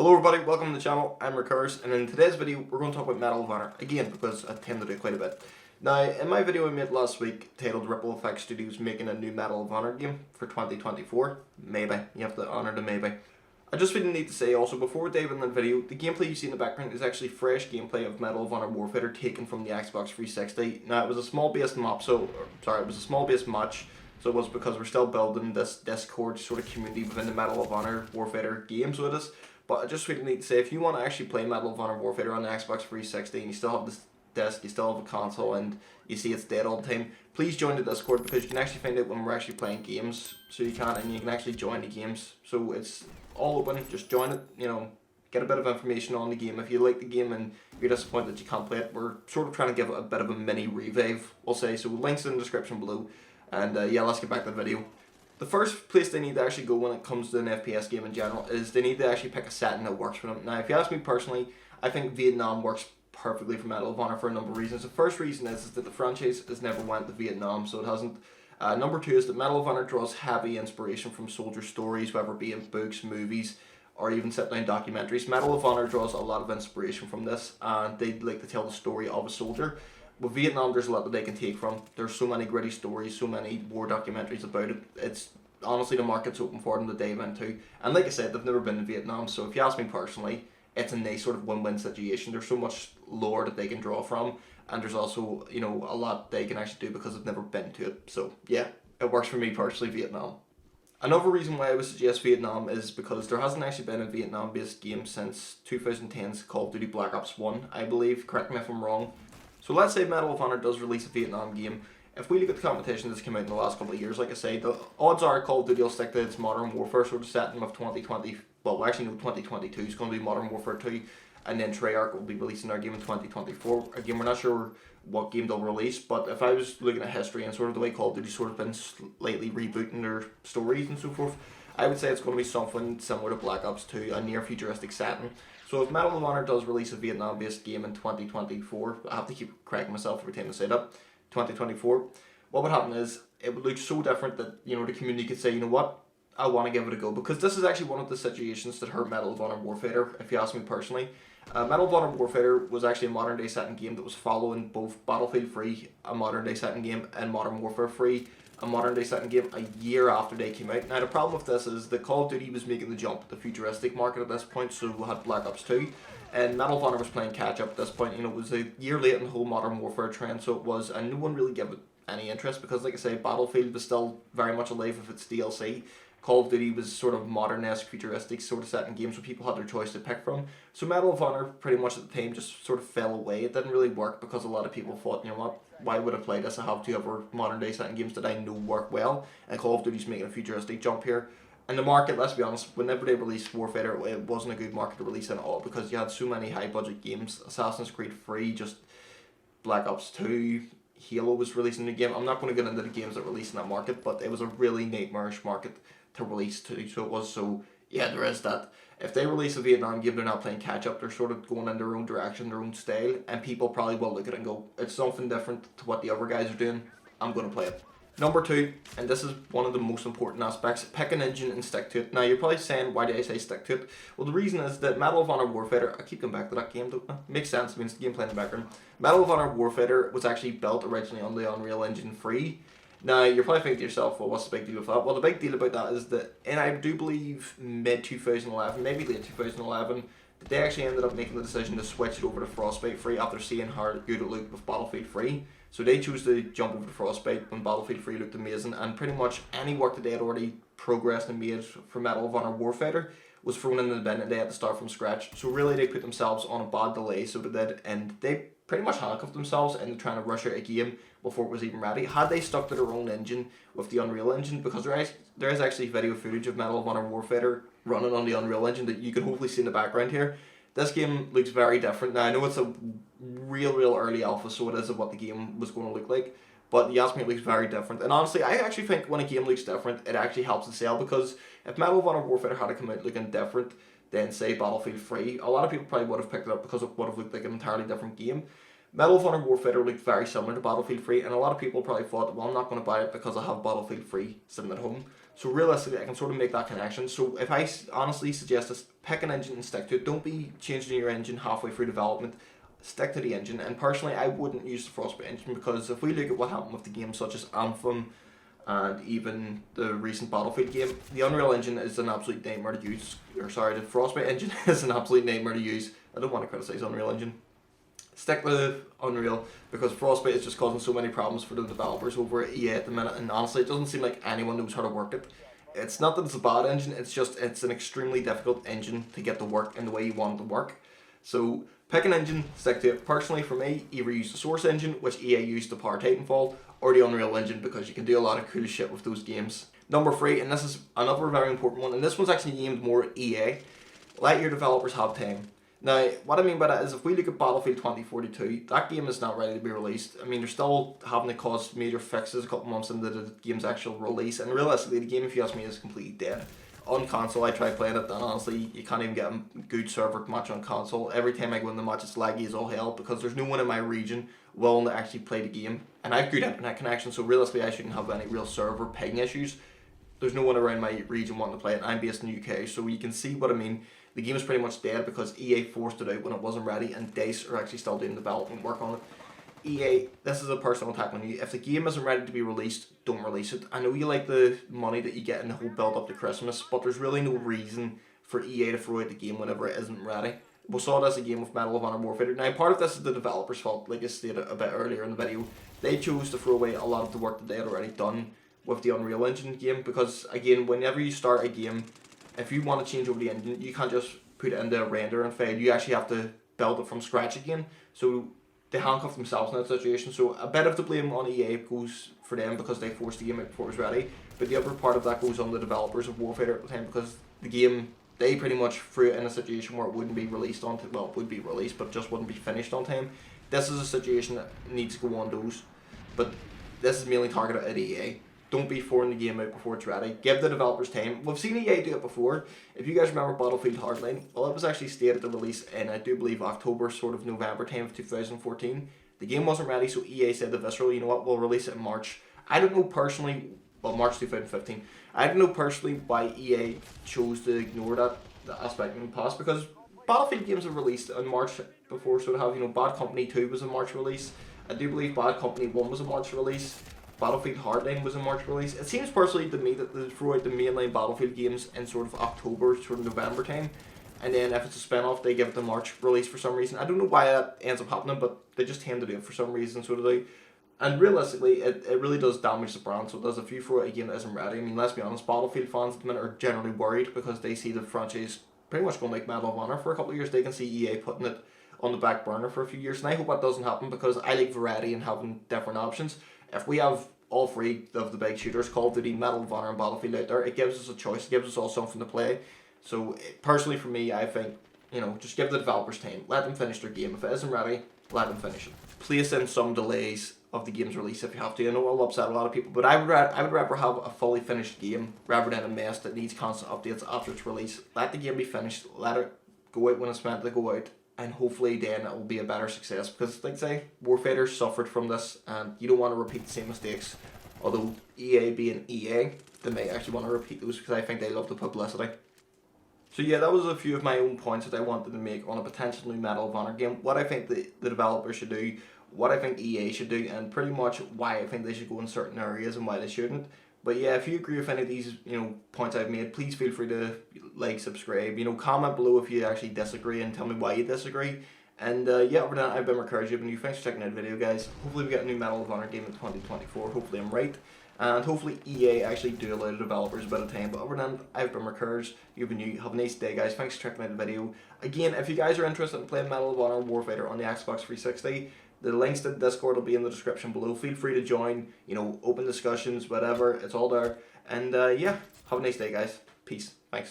Hello everybody, welcome to the channel, I'm Recurs, and in today's video we're going to talk about Medal of Honor, again because I tend to do quite a bit. Now, in my video I made last week titled Ripple Effect Studios making a new Medal of Honor game for 2024, maybe, you have to honour the maybe. I just really need to say also, before we dive into the video, the gameplay you see in the background is actually fresh gameplay of Medal of Honor Warfighter taken from the Xbox 360. Now, it was a small base match, so it was because we're still building this Discord sort of community within the Medal of Honor Warfighter game, so it is. But I just really need to say, if you want to actually play Medal of Honor Warfighter on the Xbox 360 and you still have this disc, you still have a console, and you see it's dead all the time, please join the Discord, because you can actually find out when we're actually playing games, so you can actually join the games. So it's all open, just join it, get a bit of information on the game. If you like the game and you're disappointed that you can't play it, we're sort of trying to give it a bit of a mini revive, we'll say. So links in the description below, and yeah, let's get back to the video. The first place they need to actually go when it comes to an FPS game in general is they need to actually pick a setting that works for them. Now, if you ask me personally, I think Vietnam works perfectly for Medal of Honor for a number of reasons. The first reason is that the franchise has never went to Vietnam, so it hasn't. Number two is that Medal of Honor draws heavy inspiration from soldier stories, whether it be in books, movies, or even sit-down documentaries. Medal of Honor draws a lot of inspiration from this, and they like to tell the story of a soldier. With Vietnam, there's a lot that they can take from. There's so many gritty stories, so many war documentaries about it. It's honestly, the market's open for them to dive into. And like I said, they've never been to Vietnam, so if you ask me personally, it's a nice sort of win-win situation. There's so much lore that they can draw from, and there's also, a lot they can actually do because they've never been to it. So yeah, it works for me personally, Vietnam. Another reason why I would suggest Vietnam is because there hasn't actually been a Vietnam-based game since 2010's Call of Duty Black Ops 1, I believe. Correct me if I'm wrong. So let's say Medal of Honor does release a Vietnam game. If we look at the competition that's come out in the last couple of years, like I say, the odds are Call of Duty will stick to its Modern Warfare sort of setting of 2020. Well, actually, no, 2022 is going to be Modern Warfare 2, and then Treyarch will be releasing their game in 2024. Again, we're not sure what game they'll release, but if I was looking at history and sort of the way Call of Duty sort of been slightly rebooting their stories and so forth, I would say it's going to be something similar to Black Ops 2, a near futuristic setting. So if Medal of Honor does release a Vietnam-based game in 2024, I have to keep correcting myself every time I say that, 2024, what would happen is it would look so different that, the community could say, you know what, I want to give it a go. Because this is actually one of the situations that hurt Medal of Honor Warfighter, if you ask me personally. Medal of Honor Warfighter was actually a modern day setting game that was following both Battlefield 3, a modern day setting game, and Modern Warfare 3, a modern day setting game, a year after they came out. Now, the problem with this is that Call of Duty was making the jump to the futuristic market at this point, so we had Black Ops 2. And Medal of Honor was playing catch up at this point. It was a year late in the whole Modern Warfare trend, so it was, and no one really gave it any interest because, like I say, Battlefield was still very much alive with its DLC. Call of Duty was sort of modern-esque, futuristic sort of setting games where people had their choice to pick from. So Medal of Honor pretty much at the time just sort of fell away. It didn't really work because a lot of people thought, you know what, why would I play this? I have two other modern-day setting games that I know work well, and Call of Duty's making a futuristic jump here. And the market, let's be honest, whenever they released Warfighter, it wasn't a good market to release in at all because you had so many high-budget games. Assassin's Creed 3, just Black Ops 2, Halo was releasing the game. I'm not going to get into the games that released in that market, but it was a really nightmarish market to release to, so it was. So yeah, there is that. If they release a Vietnam game, they're not playing catch up, they're sort of going in their own direction, their own style, and people probably will look at it and go, it's something different to what the other guys are doing, I'm going to play it. Number two, and this is one of the most important aspects, pick an engine and stick to it. Now, you're probably saying, why do I say stick to it? Well, the reason is that Medal of Honor Warfighter, I keep going back to that game, don't I? Makes sense, it means the gameplay in the background. Medal of Honor Warfighter was actually built originally on the Unreal Engine 3. Now, you're probably thinking to yourself, well, what's the big deal with that? Well, the big deal about that is that, and I do believe mid-2011, maybe late 2011, that they actually ended up making the decision to switch it over to Frostbite 3 after seeing how good it looked with Battlefield 3. So they chose to jump over to Frostbite when Battlefield 3 looked amazing, and pretty much any work that they had already progressed and made for Medal of Honor Warfighter was thrown in the bin and they had to start from scratch. So really they put themselves on a bad delay, so they did, and they pretty much handcuffed themselves into trying to rush out a game before it was even ready. Had they stuck to their own engine with the Unreal Engine, because there is actually video footage of Medal of Honor Warfighter running on the Unreal Engine that you can hopefully see in the background here. This game looks very different. Now, I know it's a real early alpha, so it isn't what the game was going to look like, but you ask me, it looks very different. And honestly, I actually think when a game looks different, it actually helps it sell, because if Medal of Honor Warfighter had to come out looking different than, say, Battlefield 3, a lot of people probably would have picked it up because it would have looked like an entirely different game. Medal of Honor Warfighter looked very similar to Battlefield 3, and a lot of people probably thought, well, I'm not going to buy it because I have Battlefield 3 sitting at home. So realistically, I can sort of make that connection. So if I honestly suggest this, pick an engine and stick to it. Don't be changing your engine halfway through development. Stick to the engine. And personally, I wouldn't use the Frostbite engine, because if we look at what happened with the games such as Anthem and even the recent Battlefield game, the Unreal Engine is an absolute nightmare to use. Or sorry, the Frostbite engine is an absolute nightmare to use. I don't want to criticize Unreal Engine. Stick with Unreal, because Frostbite is just causing so many problems for the developers over at EA at the minute, and honestly it doesn't seem like anyone knows how to work it. It's not that it's a bad engine, it's just it's an extremely difficult engine to get to work in the way you want it to work. So pick an engine, stick to it. Personally for me, either use the Source engine, which EA used to power Titanfall, or the Unreal Engine, because you can do a lot of cool shit with those games. Number 3, and this is another very important one, and this one's actually aimed more at EA. Let your developers have time. Now, what I mean by that is, if we look at Battlefield 2042, that game is not ready to be released. I mean, they're still having to cause major fixes a couple months into the game's actual release, and realistically, the game, if you ask me, is completely dead. On console, I tried playing it, and honestly, you can't even get a good server match on console. Every time I go in the match, it's laggy as all hell, because there's no one in my region willing to actually play the game. And I have good internet connection, so realistically, I shouldn't have any real server ping issues. There's no one around my region wanting to play it. I'm based in the UK, so you can see what I mean. The game is pretty much dead because EA forced it out when it wasn't ready, and DICE are actually still doing development work on it. EA, this is a personal attack on you. If the game isn't ready to be released, don't release it. I know you like the money that you get in the whole build up to Christmas, but there's really no reason for EA to throw out the game whenever it isn't ready. We saw this again with Medal of Honor Warfighter. Now, part of this is the developers' fault, like I stated a bit earlier in the video. They chose to throw away a lot of the work that they had already done with the Unreal Engine game, because again, whenever you start a game, if you want to change over the engine, you can't just put it into a render and fail. You actually have to build it from scratch again. So they handcuff themselves in that situation. So a bit of the blame on EA goes for them, because they forced the game out before it was ready. But the other part of that goes on the developers of Warfighter at the time, because the game, they pretty much threw it in a situation where it wouldn't be released on time. Well, it would be released, but just wouldn't be finished on time. This is a situation that needs to go on those. But this is mainly targeted at EA. Don't be throwing the game out before it's ready. Give the developers time. We've seen EA do it before. If you guys remember Battlefield Hardline, well, it was actually stated to release in, I do believe, October, sort of November time of 2014. The game wasn't ready, so EA said to Visceral, you know what, we'll release it in March. I don't know personally, well, March 2015. I don't know personally why EA chose to ignore that aspect in the past, because Battlefield games have released in March before, sort of have, you know, Bad Company 2 was a March release. I do believe Bad Company 1 was a March release. Battlefield Hardline was a March release. It seems personally to me that they throw out the mainline Battlefield games in sort of October, sort of November time, and then if it's a spin-off, they give it the March release for some reason. I don't know why that ends up happening, but they just tend to do it for some reason, so do they. And realistically, it really does damage the brand, so it does. If you throw out a game that isn't ready, I mean, let's be honest, Battlefield fans at the minute are generally worried, because they see the franchise pretty much going like Medal of Honor for a couple of years. They can see EA putting it on the back burner for a few years, and I hope that doesn't happen, because I like variety and having different options. If we have all three of the big shooters, Call of Duty, Medal of Honor and Battlefield out there, it gives us a choice, it gives us all something to play. So personally for me, I think, you know, just give the developers time, let them finish their game. If it isn't ready, let them finish it. Place in some delays of the game's release if you have to. I know it'll upset a lot of people, but I would rather have a fully finished game rather than a mess that needs constant updates after its release. Let the game be finished, let it go out when it's meant to go out, and hopefully then it will be a better success, because like I say, Warfighter suffered from this, and you don't want to repeat the same mistakes. Although EA being EA, they may actually want to repeat those, because I think they love the publicity. So yeah, that was a few of my own points that I wanted to make on a potential new Medal of Honor game, what I think the developers should do, what I think EA should do, and pretty much why I think they should go in certain areas and why they shouldn't. But yeah, if you agree with any of these, you know, points I've made, please feel free to like, subscribe, you know, comment below if you actually disagree and tell me why you disagree. And yeah, over there, I've been Recurge, and you thanks for checking out the video, guys. Hopefully we get a new Medal of Honor game in 2024, hopefully I'm right. And hopefully EA actually do allow the developers a bit of time. But over then, I've been Recurge, you've been you, have a nice day, guys. Thanks for checking out the video. Again, if you guys are interested in playing Medal of Honor Warfighter on the Xbox 360, the links to the Discord will be in the description below. Feel free to join, you know, open discussions, whatever, it's all there. And yeah, have a nice day, guys. Peace. Thanks.